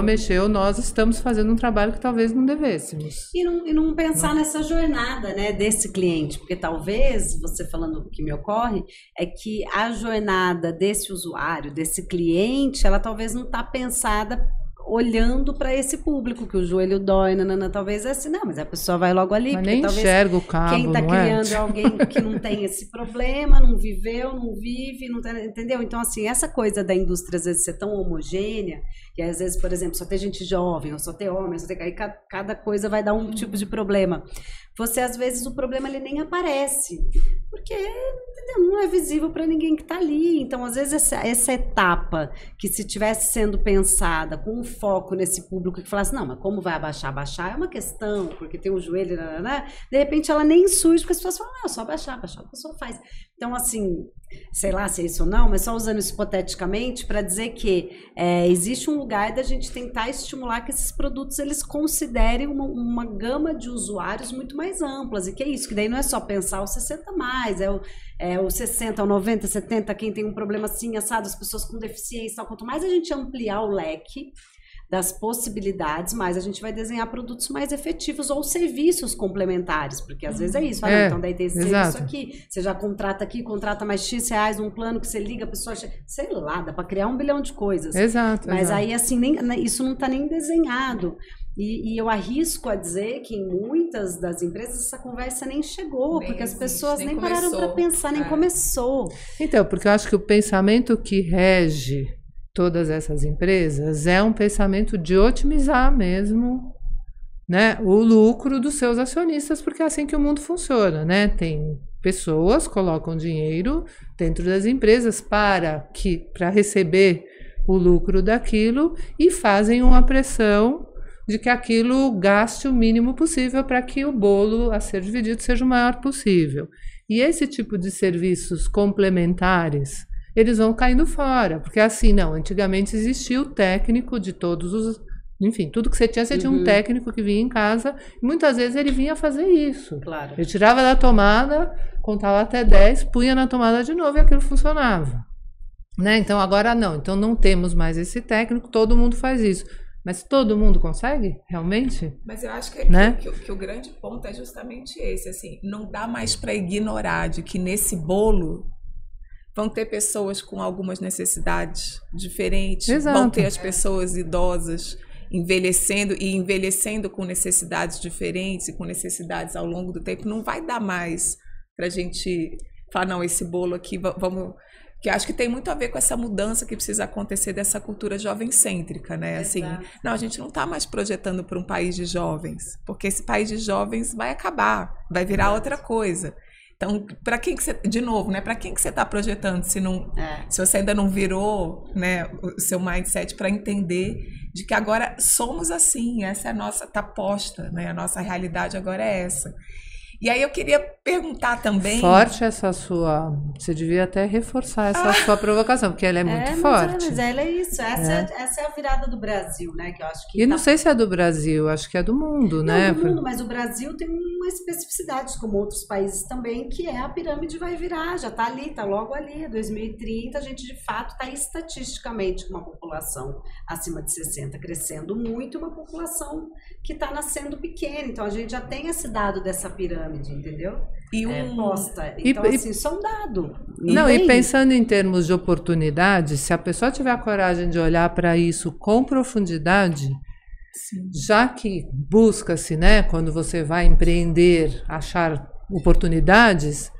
A: mexeu, nós estamos fazendo um trabalho que talvez não devêssemos.
B: E não pensar nessa jornada, né, desse cliente, porque talvez, você falando o que me ocorre, é que a jornada desse usuário, desse cliente, ela talvez não está pensada olhando para esse público, que o joelho dói, talvez é assim, não, mas a pessoa vai logo ali.
A: Mas nem enxerga o cabo,
B: quem está criando é alguém que não tem esse problema, não viveu, não vive, não tem, entendeu? Então, assim, essa coisa da indústria, às vezes, ser tão homogênea, que às vezes, por exemplo, só tem gente jovem, ou só tem homem, aí cada coisa vai dar um tipo de problema. Você, às vezes, o problema ele nem aparece, porque, entendeu? Não é visível para ninguém que está ali. Então, às vezes, essa etapa que se tivesse sendo pensada com um foco nesse público que falasse, não, mas como vai abaixar? Abaixar é uma questão, porque tem o joelho, de repente ela nem surge, porque as pessoas falam, não, é só abaixar, a pessoa faz. Então, assim, sei lá se é isso ou não, mas só usando isso hipoteticamente para dizer que existe um lugar da gente tentar estimular que esses produtos eles considerem uma gama de usuários muito mais amplas, e que é isso, que daí não é só pensar o 60 mais, o 60, o 90, 70, quem tem um problema assim, assado, as pessoas com deficiência, quanto mais a gente ampliar o leque das possibilidades, mais a gente vai desenhar produtos mais efetivos ou serviços complementares, porque às vezes é isso, então daí tem esse serviço aqui, você já contrata aqui, contrata mais X reais num plano que você liga, a pessoa, sei lá, dá para criar 1 bilhão de coisas. Mas aí assim, isso não está nem desenhado. E eu arrisco a dizer que em muitas das empresas essa conversa nem chegou, porque as pessoas nem pararam para pensar, nem começou.
A: Então, porque eu acho que o pensamento que rege todas essas empresas é um pensamento de otimizar mesmo, né, o lucro dos seus acionistas, porque é assim que o mundo funciona, né? Tem pessoas que colocam dinheiro dentro das empresas para receber o lucro daquilo e fazem uma pressão de que aquilo gaste o mínimo possível para que o bolo a ser dividido seja o maior possível. E esse tipo de serviços complementares eles vão caindo fora, porque assim, não, antigamente existia o técnico de todos os, enfim, tudo que você tinha um técnico que vinha em casa, e muitas vezes ele vinha fazer isso.
B: Claro.
A: Ele tirava da tomada, contava até 10, punha na tomada de novo e aquilo funcionava. Né? Então agora não, então não temos mais esse técnico, todo mundo faz isso. Mas todo mundo consegue, realmente?
C: Mas eu acho que,
A: né?
C: que o grande ponto é justamente esse, assim, não dá mais para ignorar de que nesse bolo vão ter pessoas com algumas necessidades diferentes,
A: Exato.
C: Vão ter as pessoas idosas envelhecendo com necessidades diferentes e com necessidades ao longo do tempo. Não vai dar mais para a gente falar, não, esse bolo aqui, vamos... Que acho que tem muito a ver com essa mudança que precisa acontecer dessa cultura jovem-cêntrica, né? Assim, não, a gente não está mais projetando para um país de jovens, porque esse país de jovens vai acabar, vai virar outra coisa. Então, para quem que você, de novo, né? Para quem que você está projetando se você ainda não virou, né, o seu mindset para entender de que agora somos assim, essa é a nossa, tá posta, né? A nossa realidade agora é essa. E aí eu queria perguntar também...
A: Forte essa sua... Você devia até reforçar essa sua provocação, porque ela é muito forte.
B: Mas ela é isso. Essa é a virada do Brasil, né? Que eu acho que
A: não sei se é do Brasil, acho que é do mundo, né?
B: Do mundo, mas o Brasil tem uma especificidade, como outros países também, que é a pirâmide vai virar, já está ali, está logo ali. 2030, a gente de fato está estatisticamente com uma população acima de 60 crescendo muito, uma população que está nascendo pequena. Então a gente já tem esse dado dessa pirâmide. Entendeu? Posta. Então, assim, isso é um dado.
A: E pensando em termos de oportunidade, se a pessoa tiver a coragem de olhar para isso com profundidade, sim, já que busca-se, né, quando você vai empreender, achar oportunidades,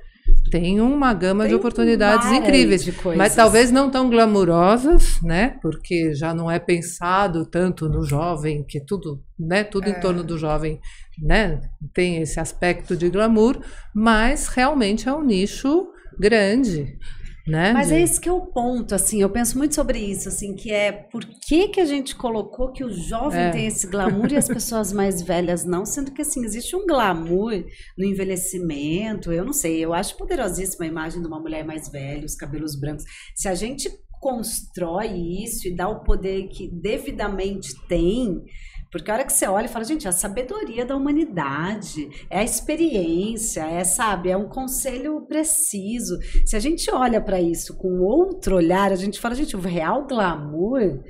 A: tem uma gama de oportunidades incríveis, mas talvez não tão glamurosas, né? Porque já não é pensado tanto no jovem, que tudo, né? Tudo em torno do jovem, né? Tem esse aspecto de glamour, mas realmente é um nicho grande, né?
B: Mas é esse que é o ponto, assim, eu penso muito sobre isso, assim, que é por que a gente colocou que o jovem tem esse glamour e as pessoas mais velhas não, sendo que, assim, existe um glamour no envelhecimento, eu não sei, eu acho poderosíssima a imagem de uma mulher mais velha, os cabelos brancos. Se a gente constrói isso e dá o poder que devidamente tem... Porque a hora que você olha e fala, gente, a sabedoria da humanidade, é a experiência, sabe, é um conselho preciso. Se a gente olha para isso com outro olhar, a gente fala, gente, o real glamour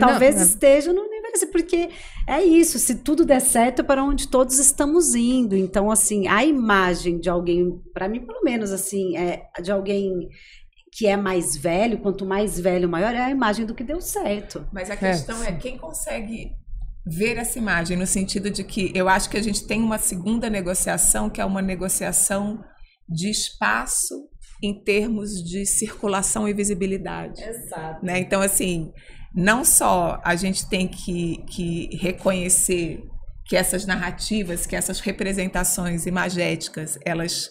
B: talvez esteja no universo, porque é isso, se tudo der certo é para onde todos estamos indo. Então, assim, a imagem de alguém, para mim, pelo menos, assim, de alguém... que é mais velho, quanto mais velho, maior é a imagem do que deu certo.
C: Mas a questão é quem consegue ver essa imagem, no sentido de que eu acho que a gente tem uma segunda negociação, que é uma negociação de espaço em termos de circulação e visibilidade.
B: Exato.
C: Né? Então, assim, não só a gente tem que reconhecer que essas narrativas, que essas representações imagéticas, elas...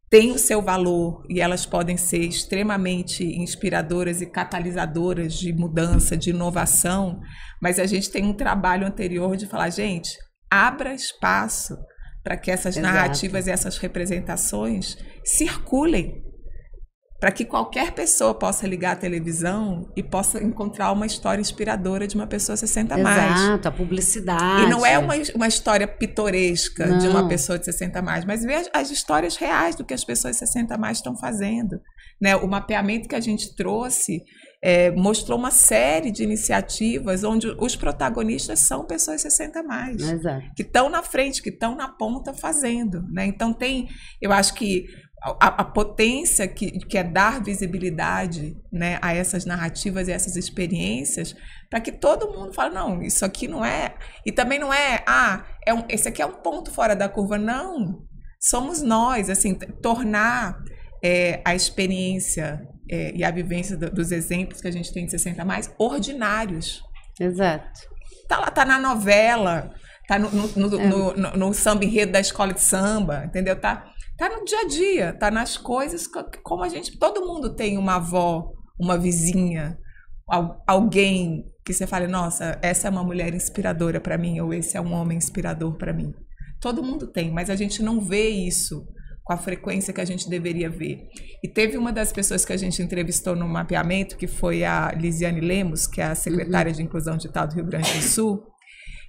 C: têm o seu valor e elas podem ser extremamente inspiradoras e catalisadoras de mudança, de inovação, mas a gente tem um trabalho anterior de falar, gente, abra espaço para que essas narrativas e essas representações circulem, para que qualquer pessoa possa ligar a televisão e possa encontrar uma história inspiradora de uma pessoa 60 a mais.
B: Exato, a publicidade.
C: E não é uma história pitoresca de uma pessoa de 60 a mais, mas ver as histórias reais do que as pessoas 60 a mais estão fazendo. Né? O mapeamento que a gente trouxe mostrou uma série de iniciativas onde os protagonistas são pessoas 60 a mais.
B: Exato.
C: Que estão na frente, que estão na ponta fazendo. Né? Então eu acho que a potência que é dar visibilidade, né, a essas narrativas e essas experiências, para que todo mundo fale, não, isso aqui não é... E também não é, esse aqui é um ponto fora da curva. Não, somos nós, assim, tornar a experiência e a vivência dos exemplos que a gente tem de 60 a mais ordinários.
B: Exato.
C: Tá na novela, tá no samba enredo da escola de samba, entendeu? Tá no dia a dia, tá nas coisas como todo mundo tem uma avó, uma vizinha, alguém que você fala, nossa, essa é uma mulher inspiradora para mim, ou esse é um homem inspirador para mim. Todo mundo tem, mas a gente não vê isso com a frequência que a gente deveria ver. E teve uma das pessoas que a gente entrevistou no mapeamento, que foi a Lisiane Lemos, que é a secretária de Inclusão Digital do Rio Grande do Sul,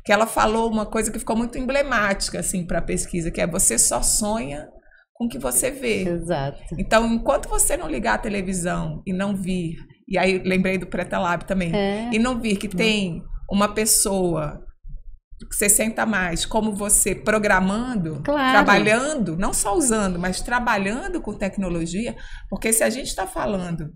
C: que ela falou uma coisa que ficou muito emblemática assim, para a pesquisa, que é você só sonha com o que você vê.
B: Exato.
C: Então, enquanto você não ligar a televisão e não vir, e aí lembrei do Preta Lab também, e não vir que tem uma pessoa 60 a mais como você programando, trabalhando, não só usando, mas trabalhando com tecnologia, porque se a gente está falando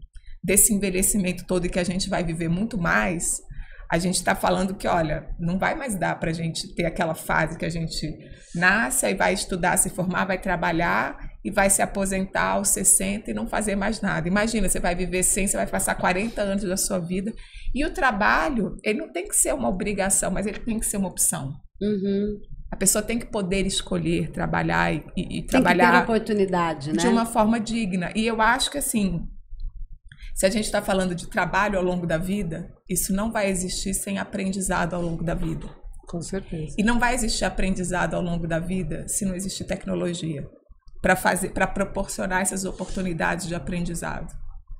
C: desse envelhecimento todo e que a gente vai viver muito mais, a gente está falando que, olha, não vai mais dar para a gente ter aquela fase que a gente nasce, aí vai estudar, se formar, vai trabalhar e vai se aposentar aos 60 e não fazer mais nada. Imagina, você vai viver 100, você vai passar 40 anos da sua vida. E o trabalho, ele não tem que ser uma obrigação, mas ele tem que ser uma opção. A pessoa tem que poder escolher trabalhar e
B: Tem
C: trabalhar
B: que ter oportunidade, né?
C: de uma forma digna. E eu acho que, assim, se a gente está falando de trabalho ao longo da vida, isso não vai existir sem aprendizado ao longo da vida.
A: Com certeza.
C: E não vai existir aprendizado ao longo da vida se não existir tecnologia para proporcionar essas oportunidades de aprendizado.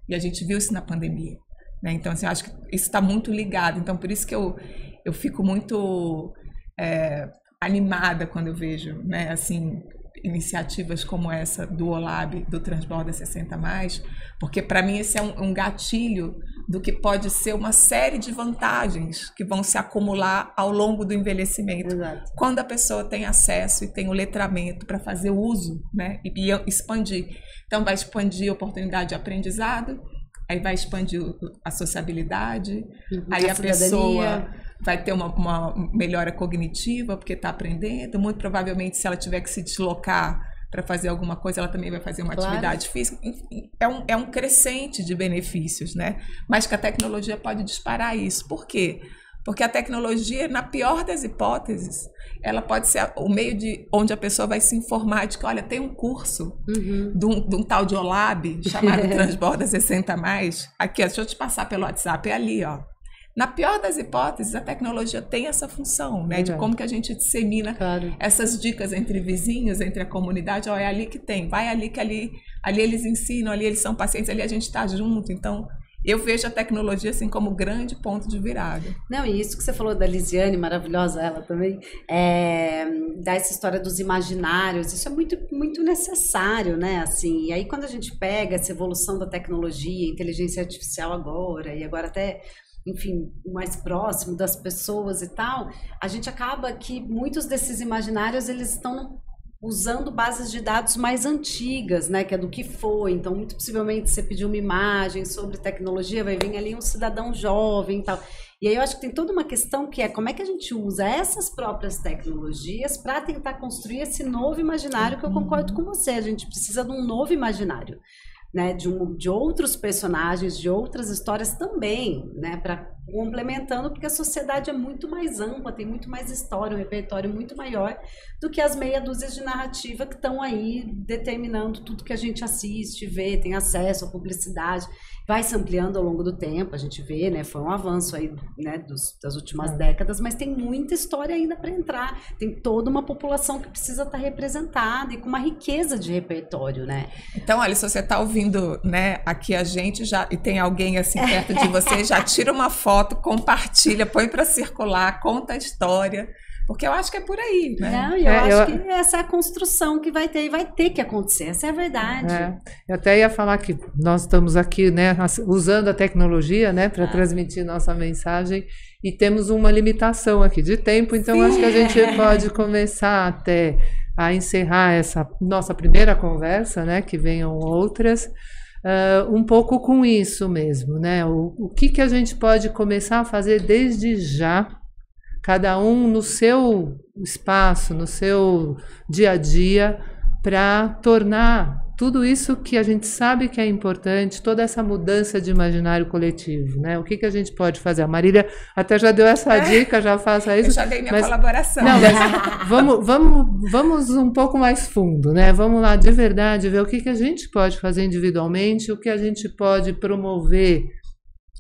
C: E a gente viu isso na pandemia, né? Então, assim, eu acho que isso está muito ligado. Então, por isso que eu fico muito animada quando eu vejo, né, assim, iniciativas como essa do OLAB, do Transborda 60+, porque para mim esse é um gatilho do que pode ser uma série de vantagens que vão se acumular ao longo do envelhecimento.
B: Exato.
C: Quando a pessoa tem acesso e tem o letramento para fazer uso, né, e expandir. Então vai expandir a oportunidade de aprendizado, aí vai expandir a sociabilidade, aí a pessoa vai ter uma melhora cognitiva, porque está aprendendo. Muito provavelmente, se ela tiver que se deslocar para fazer alguma coisa, ela também vai fazer uma atividade física. Enfim, é um crescente de benefícios, né? Mas que a tecnologia pode disparar isso. Por quê? Porque a tecnologia, na pior das hipóteses, ela pode ser o meio de onde a pessoa vai se informar de que, olha, tem um curso de um tal de OLAB, chamado Transborda 60+. Aqui, ó, deixa eu te passar pelo WhatsApp, é ali, ó. Na pior das hipóteses, a tecnologia tem essa função, né? De como que a gente dissemina essas dicas entre vizinhos, entre a comunidade. Ó, é ali que tem, vai ali que ali eles ensinam, ali eles são pacientes, ali a gente está junto. Então, eu vejo a tecnologia assim como grande ponto de virada.
B: Não, e isso que você falou da Lisiane, maravilhosa ela também, dessa história dos imaginários, isso é muito, muito necessário, né? Assim, e aí quando a gente pega essa evolução da tecnologia, inteligência artificial agora, e agora até, enfim, mais próximo das pessoas e tal, a gente acaba que muitos desses imaginários, eles estão usando bases de dados mais antigas, né, que é do que foi. Então, muito possivelmente, você pediu uma imagem sobre tecnologia, vai vir ali um cidadão jovem e tal. E aí eu acho que tem toda uma questão que é como é que a gente usa essas próprias tecnologias para tentar construir esse novo imaginário, que eu concordo com você, a gente precisa de um novo imaginário, né, de outros personagens, de outras histórias também, né, para complementando, porque a sociedade é muito mais ampla, tem muito mais história, um repertório muito maior do que as meia dúzias de narrativa que estão aí determinando tudo que a gente assiste, vê, tem acesso à publicidade, vai se ampliando ao longo do tempo, a gente vê, né, foi um avanço aí, né, das últimas décadas, mas tem muita história ainda para entrar, tem toda uma população que precisa estar representada e com uma riqueza de repertório, né.
C: Então, olha, se você está ouvindo, né, aqui a gente já, e tem alguém assim perto de você, já tira uma foto, compartilha, põe para circular, conta a história, porque eu acho que é por aí, né?
B: Não, eu acho que essa é a construção que vai ter, e vai ter que acontecer, essa é a verdade.
A: Eu até ia falar que nós estamos aqui, né, usando a tecnologia, né, para transmitir nossa mensagem, e temos uma limitação aqui de tempo, então acho que a gente pode começar até a encerrar essa nossa primeira conversa, né, que venham outras, um pouco com isso mesmo, né? O que a gente pode começar a fazer desde já, cada um no seu espaço, no seu dia a dia, para tornar tudo isso que a gente sabe que é importante, toda essa mudança de imaginário coletivo, né? O que a gente pode fazer? A Marília até já deu essa dica, já faça isso.
C: Eu já dei minha colaboração.
A: Não, mas vamos um pouco mais fundo, né? Vamos lá, de verdade, ver o que a gente pode fazer individualmente, o que a gente pode promover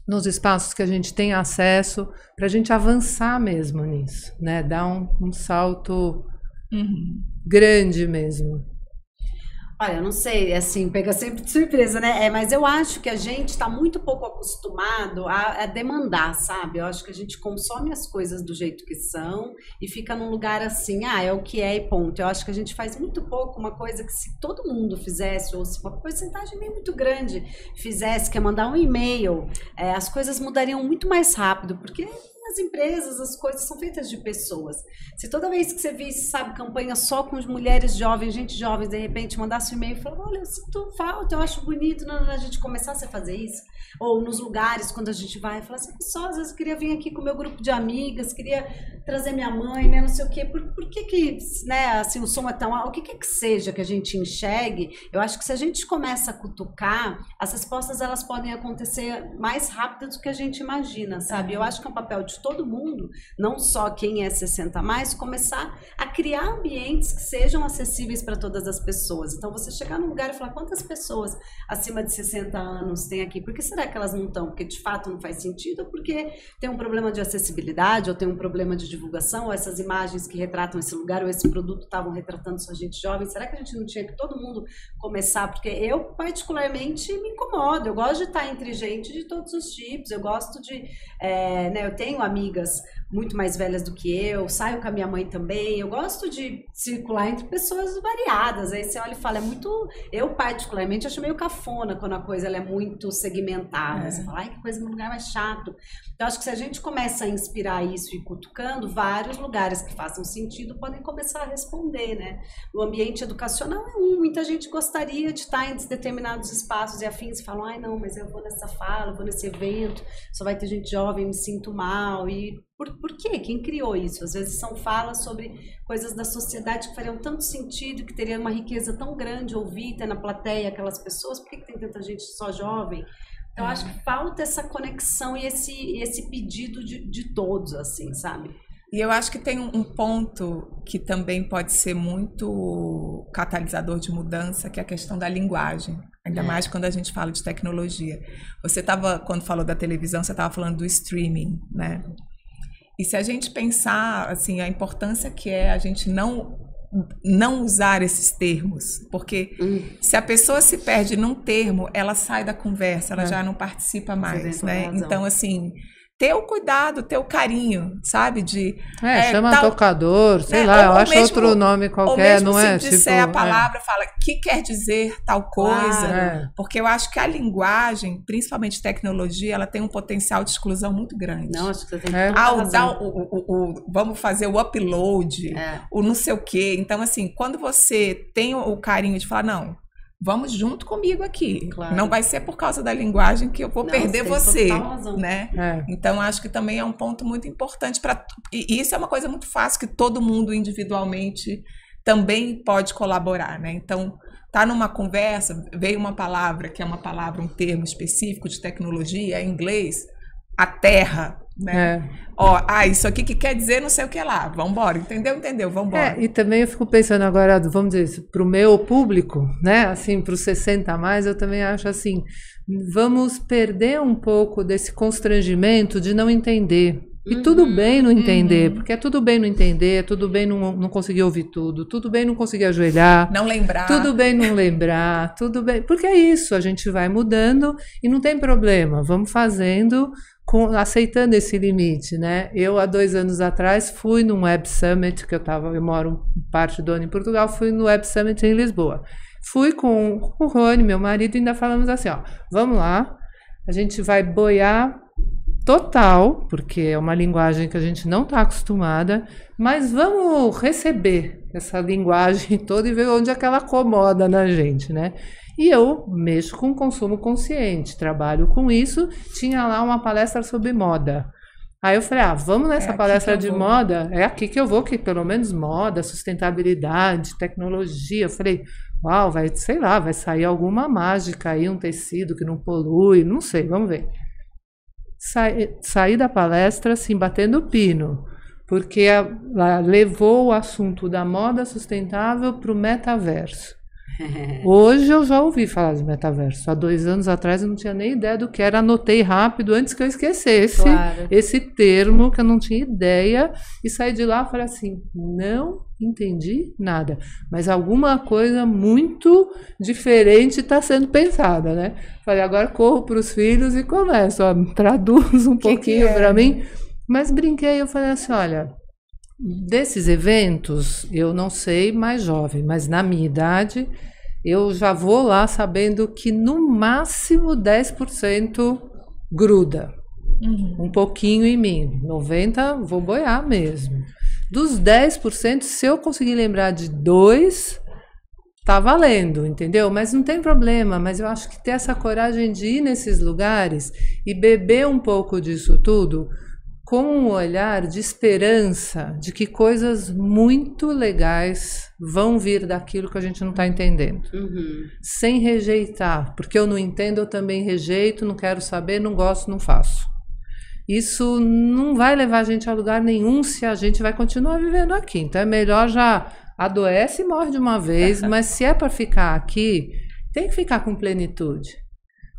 A: nos espaços que a gente tem acesso, para a gente avançar mesmo nisso, né? Dar um salto grande mesmo.
B: Olha, eu não sei, assim, pega sempre de surpresa, né? Mas eu acho que a gente está muito pouco acostumado a demandar, sabe? Eu acho que a gente consome as coisas do jeito que são e fica num lugar assim, é o que é e ponto. Eu acho que a gente faz muito pouco uma coisa que se todo mundo fizesse, ou se uma porcentagem nem muito grande fizesse, que é mandar um e-mail, as coisas mudariam muito mais rápido, porque as empresas, as coisas são feitas de pessoas. Se toda vez que você visse, sabe, campanha só com mulheres jovens, gente jovem, de repente mandasse um e-mail e falasse, olha, eu sinto falta, eu acho bonito, a gente começasse a fazer isso. Ou nos lugares, quando a gente vai, falar assim, só às vezes eu queria vir aqui com o meu grupo de amigas, queria trazer minha mãe, né, não sei o quê. Por que, né, assim, o som é tão alto? O que que seja que a gente enxergue? Eu acho que se a gente começa a cutucar, as respostas, elas podem acontecer mais rápido do que a gente imagina, sabe? Eu acho que é um papel de de todo mundo, não só quem é 60 a mais, começar a criar ambientes que sejam acessíveis para todas as pessoas. Então, você chegar num lugar e falar quantas pessoas acima de 60 anos tem aqui? Por que será que elas não estão? Porque de fato não faz sentido, ou porque tem um problema de acessibilidade, ou tem um problema de divulgação, ou essas imagens que retratam esse lugar, ou esse produto estavam retratando só gente jovem. Será que a gente não tinha que todo mundo começar? Porque eu, particularmente, me incomodo. Eu gosto de estar entre gente de todos os tipos. Eu gosto de... né, eu tenho amigas muito mais velhas do que eu, saio com a minha mãe também. Eu gosto de circular entre pessoas variadas. Aí você olha e fala, é muito... Eu, particularmente, acho meio cafona quando a coisa ela é muito segmentada. Você fala, ai, que coisa, um lugar mais chato. Então, acho que se a gente começa a inspirar isso e cutucando, vários lugares que façam sentido podem começar a responder, né? O ambiente educacional é muita gente gostaria de estar em determinados espaços e afins, falam, ai, não, mas eu vou nessa fala, eu vou nesse evento, só vai ter gente jovem, me sinto mal. E por quê? Quem criou isso? Às vezes são falas sobre coisas da sociedade que fariam tanto sentido, que teria uma riqueza tão grande ouvir, ter na plateia aquelas pessoas. Por que tem tanta gente só jovem? Então, acho que falta essa conexão e esse pedido de todos, assim, sabe?
C: E eu acho que tem um ponto que também pode ser muito catalisador de mudança, que é a questão da linguagem. Ainda mais quando a gente fala de tecnologia. Você estava, quando falou da televisão, você estava falando do streaming, né? E se a gente pensar, assim, a importância que é a gente não usar esses termos, porque se a pessoa se perde num termo, ela sai da conversa, ela já não participa mais, né? Então, assim, ter o cuidado, ter o carinho, sabe?
A: Chama tocador, sei lá, eu acho mesmo, outro nome qualquer, não é?
C: Se disser a palavra, fala, que quer dizer tal coisa? Porque eu acho que a linguagem, principalmente tecnologia, ela tem um potencial de exclusão muito grande.
B: Não, acho que você tem que
C: vamos fazer o upload, o não sei o quê. Então, assim, quando você tem o carinho de falar, não, vamos junto comigo aqui. Claro. Não vai ser por causa da linguagem que eu vou perder você, né? Então, acho que também é um ponto muito importante e isso é uma coisa muito fácil que todo mundo individualmente também pode colaborar, né? Então, tá numa conversa, veio uma palavra que é uma palavra, um termo específico de tecnologia, em inglês, a terra, né? Isso aqui que quer dizer não sei o que lá, vambora, entendeu, vambora.
A: E também eu fico pensando agora, vamos dizer, para o meu público, né, assim, para os 60 a mais, eu também acho assim, vamos perder um pouco desse constrangimento de não entender. E tudo bem não entender, porque é tudo bem não entender, tudo bem não conseguir ouvir tudo bem não conseguir ajoelhar.
C: Não lembrar.
A: Tudo bem não lembrar, tudo bem. Porque é isso, a gente vai mudando e não tem problema, vamos fazendo, aceitando esse limite, né? Eu, há 2 anos atrás, fui num Web Summit, que eu moro parte do ano em Portugal, fui no Web Summit em Lisboa. Fui com o Rony, meu marido, e ainda falamos assim, vamos lá, a gente vai boiar total, porque é uma linguagem que a gente não está acostumada, mas vamos receber essa linguagem toda e ver onde é que ela acomoda na gente, né? E eu mexo com consumo consciente, trabalho com isso, tinha lá uma palestra sobre moda. Aí eu falei, vamos nessa palestra de moda, é aqui que eu vou, que pelo menos moda, sustentabilidade, tecnologia. Eu falei, uau, vai sair alguma mágica aí, um tecido que não polui, não sei, vamos ver. Saí da palestra assim, batendo pino, porque ela levou o assunto da moda sustentável para o metaverso. Hoje eu já ouvi falar de metaverso. Há 2 anos atrás eu não tinha nem ideia do que era. Anotei rápido antes que eu esquecesse esse termo, que eu não tinha ideia. E saí de lá e falei assim, não entendi nada. Mas alguma coisa muito diferente está sendo pensada, né? Falei, agora corro para os filhos e começo. Traduz um pouquinho para mim. Mas brinquei, eu falei assim, olha... Desses eventos, eu não sei mais jovem, mas na minha idade, eu já vou lá sabendo que no máximo 10% gruda. Um pouquinho em mim. 90% vou boiar mesmo. Dos 10%, se eu conseguir lembrar de 2%, tá valendo, entendeu? Mas não tem problema, mas eu acho que ter essa coragem de ir nesses lugares e beber um pouco disso tudo, com um olhar de esperança de que coisas muito legais vão vir daquilo que a gente não está entendendo. Sem rejeitar, porque eu não entendo, eu também rejeito, não quero saber, não gosto, não faço. isso não vai levar a gente a lugar nenhum se a gente vai continuar vivendo aqui. Então é melhor já adoece e morre de uma vez, mas se é para ficar aqui, tem que ficar com plenitude,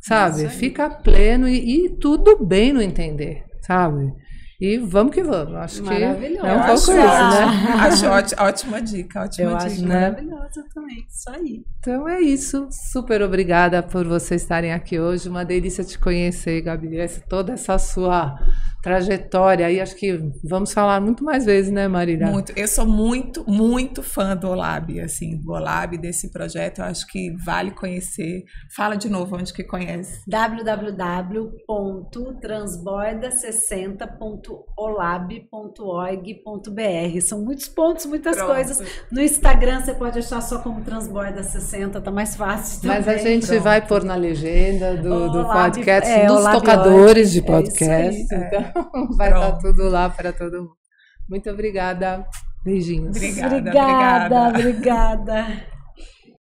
A: sabe? Fica pleno e tudo bem no entender, sabe? E vamos que vamos. Acho que é um pouco isso, né?
C: Acho ótima dica, ótima dica.
B: Acho maravilhosa também, isso aí.
A: Então é isso. Super obrigada por vocês estarem aqui hoje. Uma delícia te conhecer, Gabi. Toda essa sua trajetória. E acho que vamos falar muito mais vezes, né, Marília?
C: Muito. Eu sou muito, muito fã do Olab, assim, do Olab, desse projeto. Eu acho que vale conhecer. Fala de novo onde que conhece.
B: www.transborda60.olab.org.br. São muitos pontos, muitas coisas. No Instagram você pode achar só como Transborda60, tá mais fácil também.
A: Mas a gente vai pôr na legenda do podcast, dos tocadores de podcast. Então vai estar tudo lá para todo mundo. Muito obrigada. Beijinhos.
C: Obrigada.
B: Obrigada.